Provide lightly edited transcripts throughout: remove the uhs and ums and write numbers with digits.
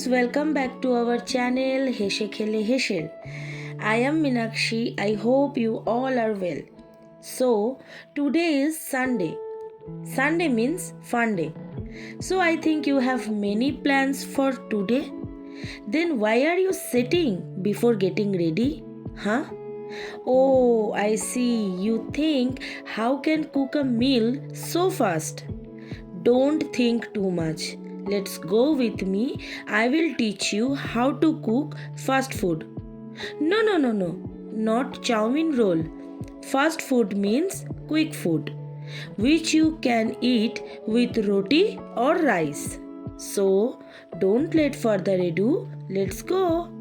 welcome back to our channel Heshe Khele Hesher. I am Minakshi. I hope you all are well. So, today is Sunday. Sunday means fun day. So, I think you have many plans for today. Then, why are you sitting before getting ready? Huh? Oh, I see. You think how can cook a meal so fast? Don't think too much. Let's go with me. I will teach you how to cook fast food. No. Not chow mein roll. Fast food means quick food, which you can eat with roti or rice. So, don't let further ado. Let's go.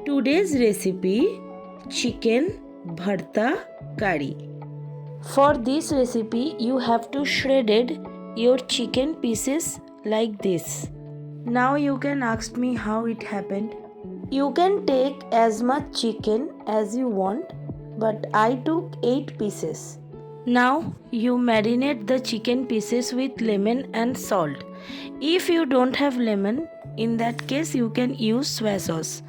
Today's recipe chicken bharta curry. For this recipe, you have to shredded your chicken pieces like this. Now you can ask me how it happened. You can take as much chicken as you want, but I took 8 pieces. Now you marinate the chicken pieces with lemon and salt. If you don't have lemon, in that case you can use soy sauce.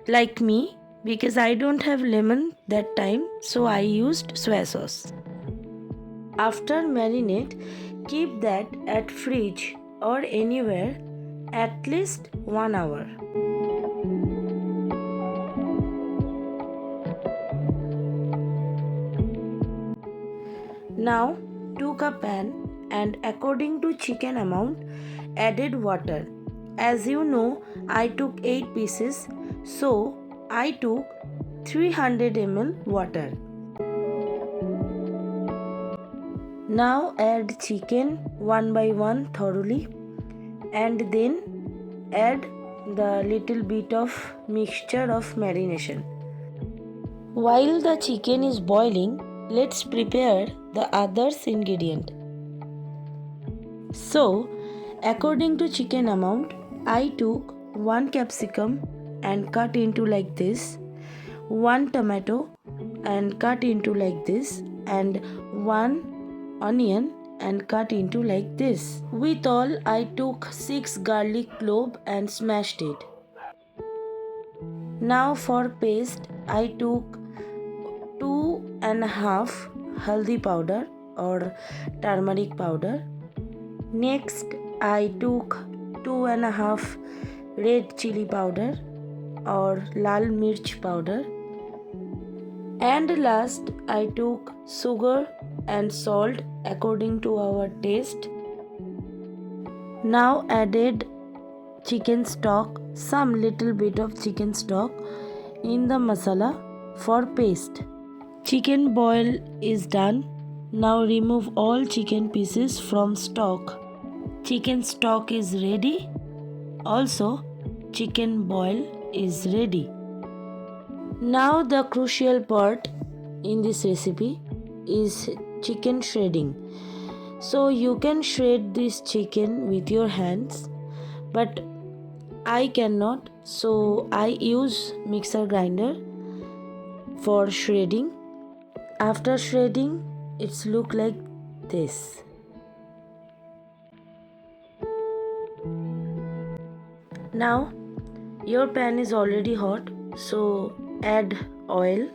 Like me, because I don't have lemon that time, so I used soy sauce. After marinate, keep that at fridge or anywhere at least 1 hour. Now took a pan and according to chicken amount added water. As you know, I took 8 pieces, so I took 300 ml water. Now add chicken one by one thoroughly and then add the little bit of mixture of marination. While the chicken is boiling, let's prepare the others ingredient. So, according to chicken amount, I took 1 capsicum and cut into like this, 1 tomato and cut into like this, and 1 onion and cut into like this. With all, I took 6 garlic clove and smashed it. Now for paste, I took 2.5 haldi powder or turmeric powder. Next, I took 2.5 red chili powder or lal mirch powder. And last, I took sugar and salt according to our taste. Now added chicken stock, some little bit of chicken stock in the masala for paste. Chicken boil is done. Now remove all chicken pieces from stock. Chicken stock is ready. Also, chicken boil is ready. Now the crucial part in this recipe is chicken shredding. So you can shred this chicken with your hands, but I cannot, so I use mixer grinder for shredding. After shredding, it's look like this. Now your pan is already hot, so add oil,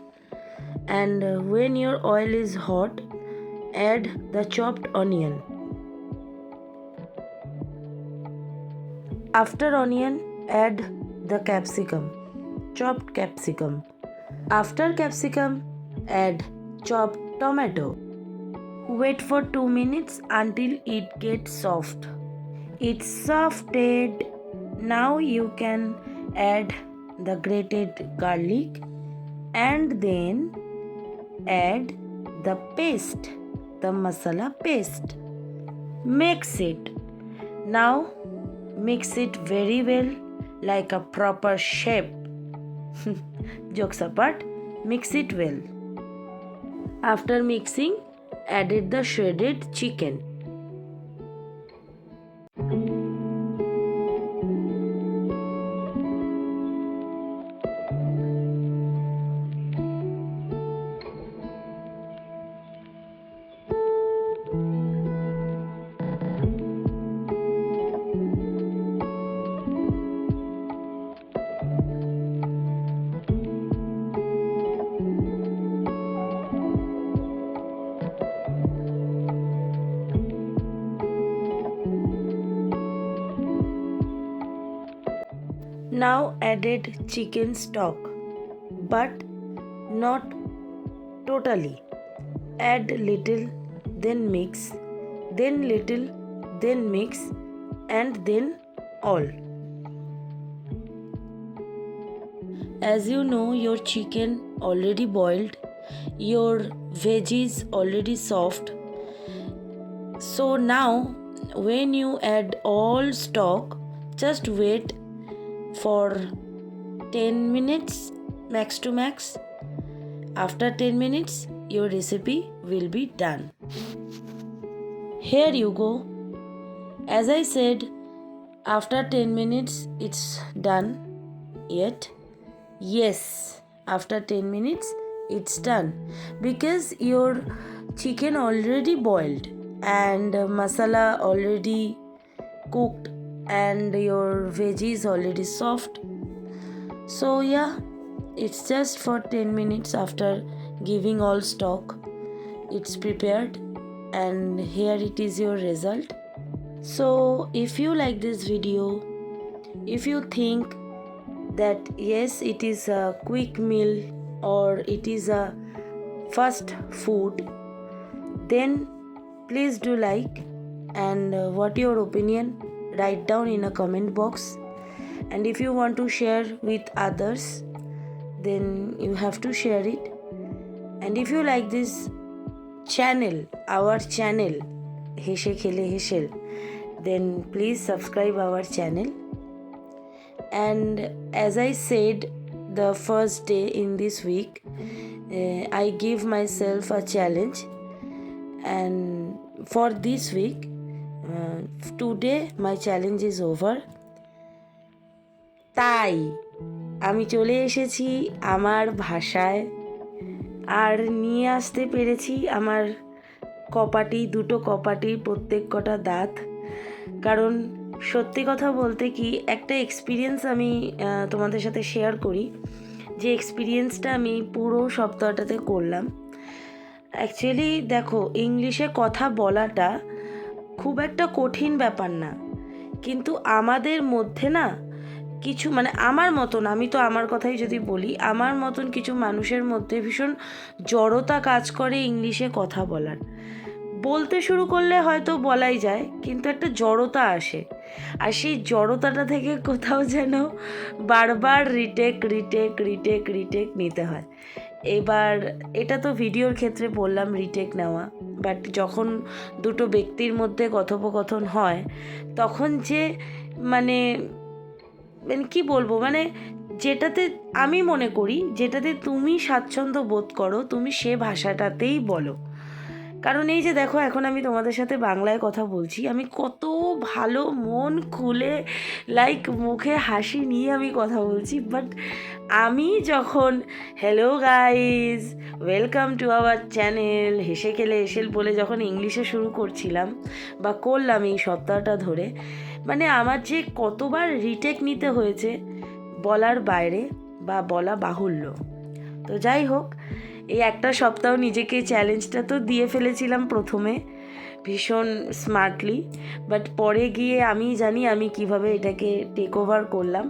and when your oil is hot, add the chopped onion. After onion, add the capsicum, chopped capsicum. After capsicum, add chopped tomato. Wait for 2 minutes until it gets soft. It's softed. Now you can add the grated garlic and then add the paste, the masala paste. Mix it. Now mix it very well like a proper chef. Jokes apart, mix it well. After mixing, added the shredded chicken. Now added chicken stock, but not totally. Add little, then mix, then little, then mix, and then all. As you know, your chicken already boiled, your veggies already soft. So now when you add all stock, just wait for 10 minutes max to max. After 10 minutes, your recipe will be done. Here you go. As I said, after 10 minutes it's done. Yet, yes, after 10 minutes it's done because your chicken already boiled and masala already cooked and your veggies already soft. So yeah, it's just for 10 minutes after giving all stock. It's prepared and here it is your result. So if you like this video, if you think that yes, it is a quick meal or it is a fast food, then please do like, and what your opinion, write down in a comment box. And if you want to share with others, then you have to share it. And if you like this channel, our channel হেসে খেলে হেসেল, then please subscribe our channel. And as I said the first day in this week, I give myself a challenge, and for this week, today my challenge is over. তাই আমি চলে এসেছি আমার ভাষায়, আর নিয়ে আসতে পেরেছি আমার দুটো কপাটির প্রত্যেক কটা দাঁত। কারণ সত্যি কথা বলতে কি, একটা এক্সপিরিয়েন্স আমি তোমাদের সাথে শেয়ার করি, যে এক্সপিরিয়েন্সটা আমি পুরো সপ্তাহটাতে করলাম। অ্যাকচুয়ালি দেখো, ইংলিশে কথা বলাটা খুব একটা কঠিন ব্যাপার না, কিন্তু আমাদের মধ্যে না কিছু, মানে আমার মতন, আমি তো আমার কথাই যদি বলি, আমার মতন কিছু মানুষের মধ্যে ভীষণ জড়তা কাজ করে ইংলিশে কথা বলার। বলতে শুরু করলে হয়তো বলাই যায়, কিন্তু একটা জড়তা আসে, আর সেই জড়তাটা থেকে কোথাও যেন বারবার রিটেক নিতে হয়। এবার এটা তো ভিডিওর ক্ষেত্রে বললাম রিটেক নেওয়া, বাট যখন দুটো ব্যক্তির মধ্যে কথোপকথন হয়, তখন যে মানে কি বলবো, মানে যেটাতে আমি মনে করি, যেটাতে তুমি স্বাচ্ছন্দ্য বোধ করো, তুমি সে ভাষাটাতেই বলো। কারণ এই যে দেখো, এখন আমি তোমাদের সাথে বাংলায় কথা বলছি, আমি কত ভালো মন খুলে লাইক মুখে হাসি নিয়ে আমি কথা বলছি, বাট আমি যখন hello guys, welcome to our channel হেসে খেলে হেসেল বলে যখন ইংলিশে শুরু করছিলাম বা করলাম এই সপ্তাহটা ধরে, মানে আমার যে কতবার রিটেক নিতে হয়েছে বলার বাইরে বা বলা বাহুল্য। তো যাই হোক, এই একটা সপ্তাহ নিজেকে চ্যালেঞ্জটা তো দিয়ে ফেলেছিলাম প্রথমে ভীষণ স্মার্টলি, বাট পরে গিয়ে আমি জানি আমি কিভাবে এটাকে টেক ওভার করলাম।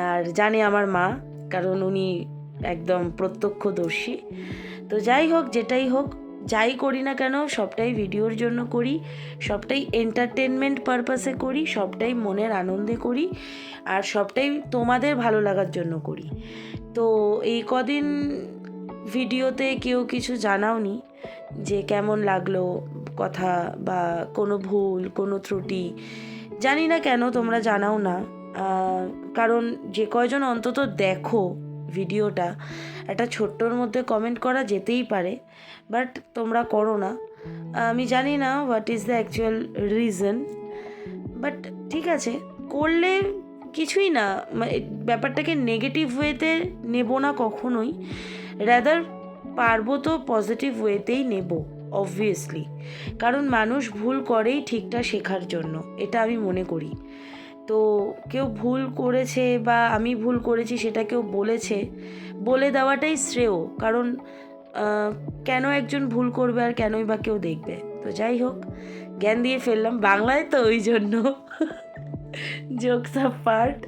আর জানে আমার মা, কারণ উনি একদম প্রত্যক্ষদর্শী। তো যাই হোক, যেটাই হোক, যাই করি না কেন, সবটাই ভিডিওর জন্য করি, সবটাই এন্টারটেনমেন্ট পারপাসে করি, সবটাই মনের আনন্দে করি, আর সবটাই তোমাদের ভালো লাগার জন্য করি। তো এই কদিন ভিডিওতে কেউ কিছু জানাওনি যে কেমন লাগলো কথা, বা কোনো ভুল, কোনো ত্রুটি, জানি না কেন তোমরা জানাও না। কারণ যে কয়জন অন্তত দেখো ভিডিওটা, একটা ছোট্টর মধ্যে কমেন্ট করা যেতেই পারে, বাট তোমরা করো না। আমি জানি না what is the actual reason, but ঠিক আছে, করলে কিছুই না, ব্যাপারটাকে নেগেটিভ ওয়েতে নেব না কখনোই, রাদার পারবো তো পজিটিভ ওয়েতেই নেব অবভিয়াসলি। কারণ মানুষ ভুল করেই ঠিকটা শেখার জন্য, এটা আমি মনে করি। তো কেউ ভুল করেছে বা আমি ভুল করেছি সেটা কেউ বলেছে, বলে দেওয়াটাই শ্রেয়। কারণ কেন একজন ভুল করবে আর কেনই বা কেউ দেখবে। তো যাই হোক, জ্ঞান দিয়ে ফেললাম বাংলায়, তো ওই জন্য jokes a part.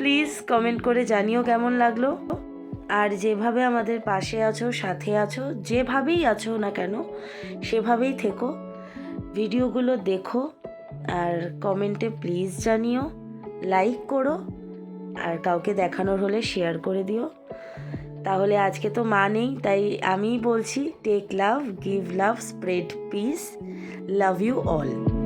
Please comment করে জানিও কেমন লাগলো। আর যেভাবে আমাদের পাশে আছো, সাথে আছো, যেভাবেই আছো না কেন সেভাবেই থেকো, ভিডিওগুলো দেখো, আর কমেন্টে প্লিজ জানিও, লাইক করো, আর কাউকে দেখানোর হলে শেয়ার করে দিও। তাহলে আজকে তো মা নেই, তাই আমিই বলছি, take love, give love, spread peace, love you all.